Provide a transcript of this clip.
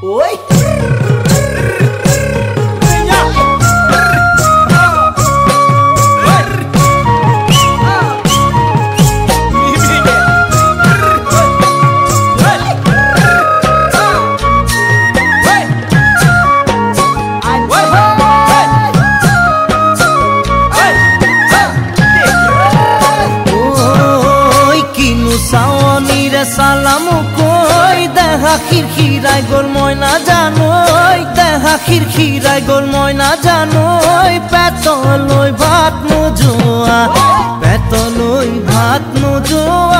ওই সালাম কই দেখা খিৰখিৰাই গোল ময়না জানোই দেখা খিৰখিৰাই গোল ময়না জানোই পেটলৈ ভাত নোযোৱা পেটলৈ ভাত নোযোৱা